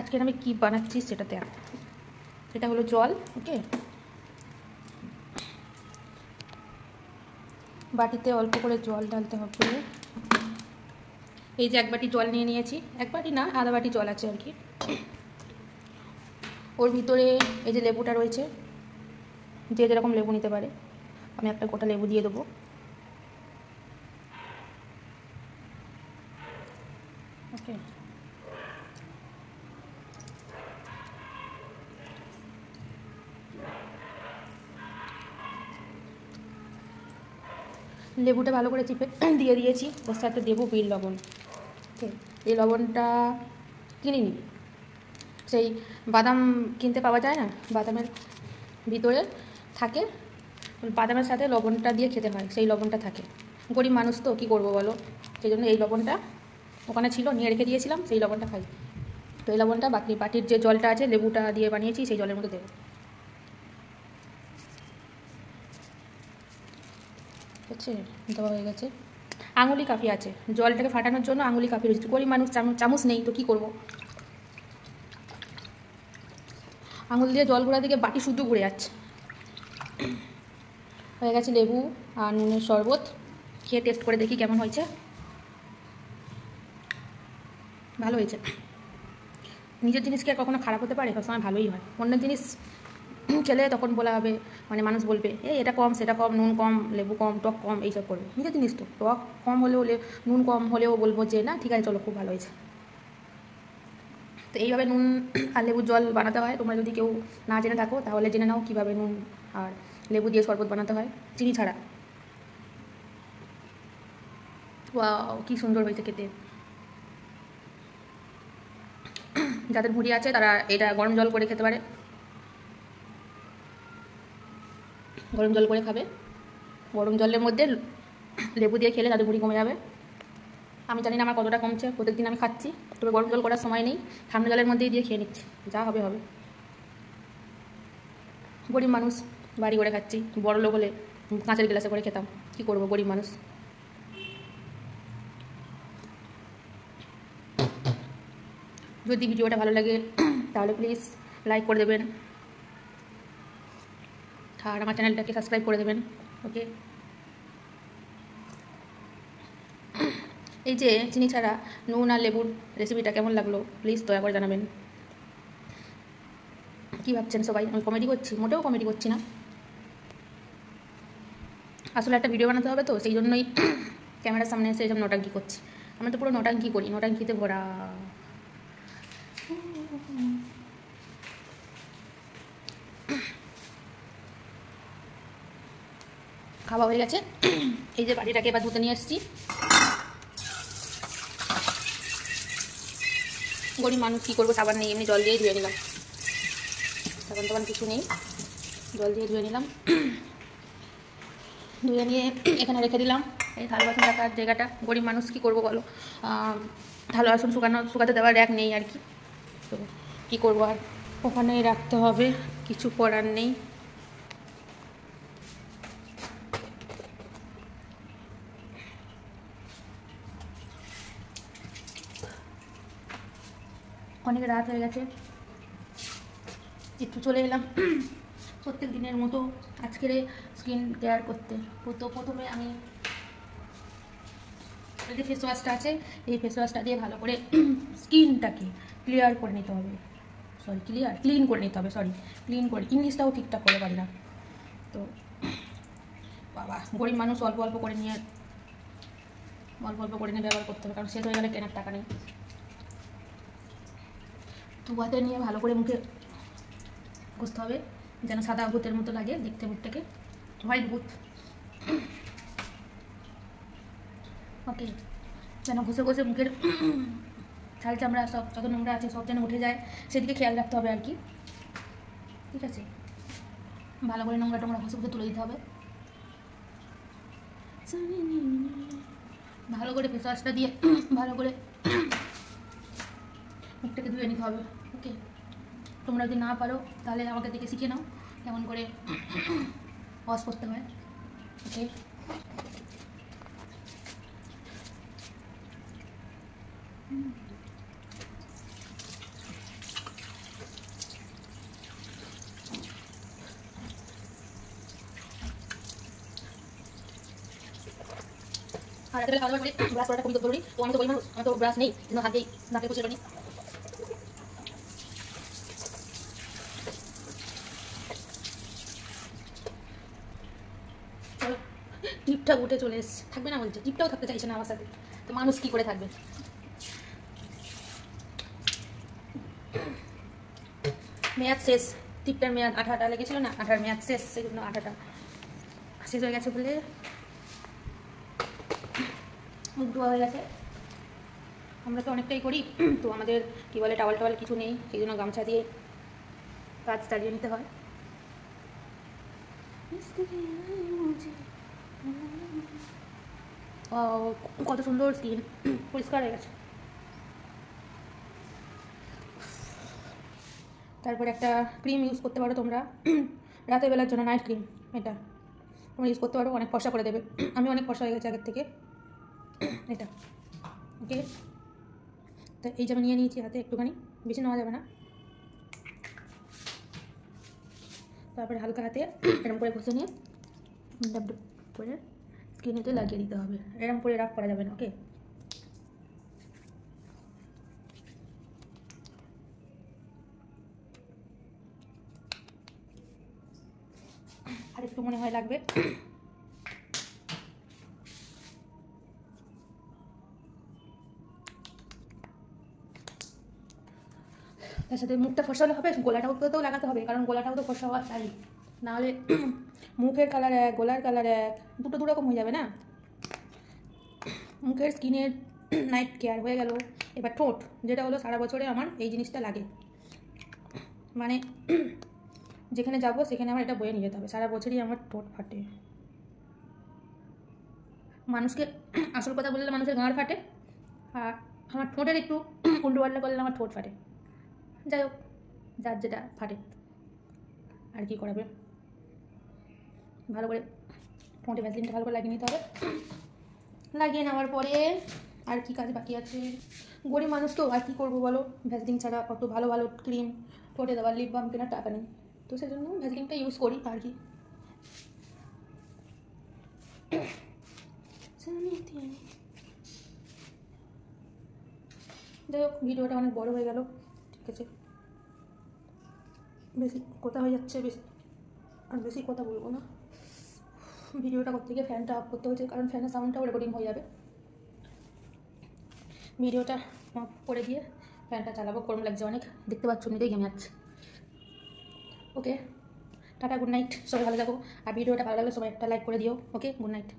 আজকে আমি কি বানাচ্ছি সেটা দেখ। এটা হলো জল, ওকে। বাটিতে অল্প করে জল ঢালতে হবে। এই যে এক বাটি জল নিয়ে নিয়েছি, এক বাটি না আধা বাটি জল আছে আর কি। ওর ভিতরে এই যে লেবুটা রয়েছে, যে যেরকম লেবু নিতে পারে, আমি একটা গোটা লেবু দিয়ে দেবো। ওকে, লেবুটা ভালো করে চিপে দিয়ে দিয়েছি। ওর সাথে দেবো বিট লবণ। ওকে, এই লবণটা কিনিনি, সেই বাদাম কিনতে পাওয়া যায় না, বাদামের ভিতরে থাকে, বাদামের সাথে লবণটা দিয়ে খেতে হয়, সেই লবণটা থাকে। গরিব মানুষ তো কী করবো বলো, সেই জন্য এই লবণটা ওখানে ছিল, নিয়ে রেখে দিয়েছিলাম, সেই লবণটা খাই। তো এই লবণটা বাটির যে জলটা আছে লেবুটা দিয়ে বানিয়েছি সেই জলের মধ্যে দেবো। ঠিক আছে, দেওয়া হয়ে গেছে। আঙুলি কাফি আছে জলটাকে ফাটানোর জন্য, আঙুলি কাফি রয়েছে। গরিব মানুষ, চামচ নেই তো কী করবো, আঙুল দিয়ে জল ঘোরা দিকে বাটি শুদ্ধ ঘুরে যাচ্ছে। হয়ে গেছে লেবু আর নুনের শরবত। খেয়ে টেস্ট করে দেখি কেমন হয়েছে। ভালো হয়েছে। নিজের জিনিস কি আর কখনো খারাপ হতে পারে? সবসময় ভালোই হয়। অন্যের জিনিস খেলে তখন বলা হবে, মানে মানুষ বলবে এটা কম, সেটা কম, নুন কম, লেবু কম, টক কম, এইসব করবে। নিজের জিনিস তো, টক কম হলেও নুন কম হলেও বলবো যে না ঠিক আছে চলো খুব ভালো হয়েছে। তো এইভাবে নুন আর লেবুর জল বানাতে হয়। তোমরা যদি কেউ না জেনে থাকো তাহলে জেনে নাও কীভাবে নুন আর লেবু দিয়ে শরবত বানাতে হয়, চিনি ছাড়া। ওয়াও, কি সুন্দর হয়েছে খেতে। যাদের ভুঁড়ি আছে তারা এটা গরম জল করে খেতে পারে, গরম জল করে খাবে। গরম জলের মধ্যে লেবু দিয়ে খেলে তাদের ভুঁড়ি কমে যাবে। আমি জানি না আমার কতটা কমছে, প্রত্যেকদিন আমি খাচ্ছি, তবে গরম জল করার সময় নেই, ঠান্ডা জলের মধ্যেই দিয়ে খেয়ে নিচ্ছি, যা হবে হবে। গরিব মানুষ, বাড়ি করে খাচ্ছি। বড় লোক হলে কাঁচের গ্লাসে করে খেতাম, কী করবো, গরিব মানুষ। যদি ভিডিওটা ভালো লাগে তাহলে প্লিজ লাইক করে দেবেন আর আমার চ্যানেলটাকে সাবস্ক্রাইব করে দেবেন, ওকে। এই যে চিনি ছাড়া নুন আর লেবুর রেসিপিটা কেমন লাগলো প্লিজ দয়া করে জানাবেন। কী ভাবছেন সবাই আমি কমেডি করছি? মোটেও কমেডি করছি না, আসলে একটা ভিডিও বানাতে হবে তো সেই জন্যই ক্যামেরার সামনে এসে এইসব নটাঙ্কি করছি। আমি তো পুরো নটাঙ্কি করি, নটাঙ্কিতে ভরা। খাওয়া হয়ে গেছে। এই যে বাটিটাকে এবার ধুতে নিয়ে এসেছি। গরিব মানুষ কী করবো, সাবান নেই, এমনি জল দিয়েই ধুয়ে নিলাম। সাবান টাবান কিছু নেই, জল দিয়ে ধুয়ে নিলাম। ধুয়ে নিয়ে এখানে রেখে দিলাম। এই থালা বাসন রাখার জায়গাটা, গরিব মানুষ কী করবো বলো, থালা বাসন শুকাতে দেওয়ার র্যাক নেই আর কি, তো কী করবো আর, ওখানেই রাখতে হবে, কিছু করার নেই। অনেক রাত হয়ে গেছে, একটু চলে এলাম প্রত্যেক দিনের মতো আজকের স্কিন কেয়ার করতে। তো প্রথমে আমি এই যে ফেস ওয়াশটা আছে, এই ফেস ওয়াশটা দিয়ে ভালো করে স্কিনটাকে ক্লিয়ার করে নিতে হবে, ক্লিন করে নিতে হবে, ক্লিন করে, ইংলিশটাও ঠিকঠাক করে পারি না তো। বাবা, গরিব মানুষ অল্প অল্প করে নিয়ে ব্যবহার করতে হবে, কারণ শেষ হয়ে গেলে কেনার টাকা নেই। তো হাতে নিয়ে ভালো করে মুখে ঘষতে হবে, যেন সাদা ভূতের মতো লাগে দেখতে, মুখটাকে হোয়াইট ভূত, ওকে। যেন ঘষে ঘষে মুখের ছাল চামড়া সব যত নোংরা আছে সব যেন উঠে যায়, সেদিকে খেয়াল রাখতে হবে আর কি, ঠিক আছে। ভালো করে নোংরা টোংরা ঘষে ঘষে তুলে দিতে হবে। ভালো করে ফেস ওয়াশটা দিয়ে ভালো করে মুখটাকে ধুয়ে নিতে হবে, ওকে। তোমরা যদি না পারো তাহলে আমাকে দেখে শিখে নাও কেমন করে ওয়াশ করতে হয়, ওকে। আর রাতের বেলা খাওয়া দাওয়ার পরে ব্রাশ করাটা খুবই জরুরি। তো আমি তো বলি মানুষ, আমার তো ব্রাশ নেই, কিন্তু হাত দিয়েই নাকে পুষে নিই। টিপটা উঠে চলে এসছে, থাকবে না বলছে, টিপটাও থাকতে চাইছে না আমার সাথে, তো মানুষ কি করে থাকবে। মেয়াদ শেষ, টিপটার মেয়াদ আঠাটা লেগেছিল না, আঠার মেয়াদ শেষ, সেই জন্য আঠাটা শেষ হয়ে গেছে বলে মুখ ধোয়া হয়ে গেছে। আমরা তো অনেকটাই করি, তো আমাদের কী বলে টাওয়াল টাওয়াল কিছু নেই, সেই জন্য গামছা দিয়ে কাজ চালিয়ে নিতে হয়। কত সুন্দর স্কিন, পরিষ্কার হয়ে গেছে। তারপর একটা ক্রিম ইউজ করতে পারো তোমরা রাতের বেলার জন্য, নাইট ক্রিম। এটা তোমরা ইউজ করতে পারো, অনেক ফর্সা করে দেবে। আমি অনেক ফর্সা হয়ে গেছে আগের থেকে। এটা ওকে, তো এই যে আমি নিয়ে নিয়েছি হাতে একটুখানি, বেশি নেওয়া যাবে না। তারপরে হালকা হাতে এরকম করে ঘষে নিয়ে ডাব ডাব করে স্কিনেতে লাগিয়ে দিতে হবে। এরকম করে রাগ করা যাবে না। ওকে, আর একটু মনে হয় লাগবে। তার সাথে মুখটা ফর্সা হলে হবে, গোলাটাও লাগাতে হবে, কারণ গোলাটাও তো ফর্সা হওয়া চাই, নাহলে মুখের কালার এক, গলার কালার এক, দুটো দুরকম হয়ে যাবে না। মুখের স্কিনের নাইট কেয়ার হয়ে গেল। এবার ঠোঁট, যেটা হলো সারা বছরে আমার এই জিনিসটা লাগে, মানে যেখানে যাবো সেখানে আমার এটা বয়ে নিয়ে যেতে হবে। সারা বছরই আমার ঠোঁট ফাটে। মানুষকে আসল কথা বললে মানুষের গাঁড় ফাটে, আর আমার ঠোঁটের একটু উল্টো পাল্টা করলে আমার ঠোঁট ফাটে। যাই হোক, যার যেটা ফাটে আর কি করাবে। ভালো করে ঠোঁটে ভ্যাসলিনটা ভালো করে লাগিয়ে নিতে হবে। লাগিয়ে নেওয়ার পরে আর কি কাজ বাকি আছে, গরিব মানুষ তো আর কী করবো বলো, ভ্যাসলিন ছাড়া কত ভালো ভালো ক্রিম ঠোঁটে দেওয়ার, লিপ বাম কেনার টাকা নেই, তো সেজন্য ভ্যাসলিনটা ইউজ করি আর কি। যাই হোক, ভিডিওটা অনেক বড় হয়ে গেল, ঠিক আছে, বেশি কথা হয়ে যাচ্ছে, বেশি কথা বলবো না। ভিডিওটা করতে গিয়ে ফ্যানটা অফ করতে হচ্ছে, কারণ ফ্যানের সাউন্ডটাও রেকর্ডিং হয়ে যাবে। ভিডিওটা অফ করে দিয়ে ফ্যানটা চালাবো, গরম লাগছে অনেক, দেখতে পাচ্ছ এমনিতেই ঘেমে যাচ্ছে। ওকে, টাটা, গুড নাইট, সবাই ভালো থাকো। আর ভিডিওটা ভালো লাগলে সবাই একটা লাইক করে দিও। ওকে, গুড নাইট।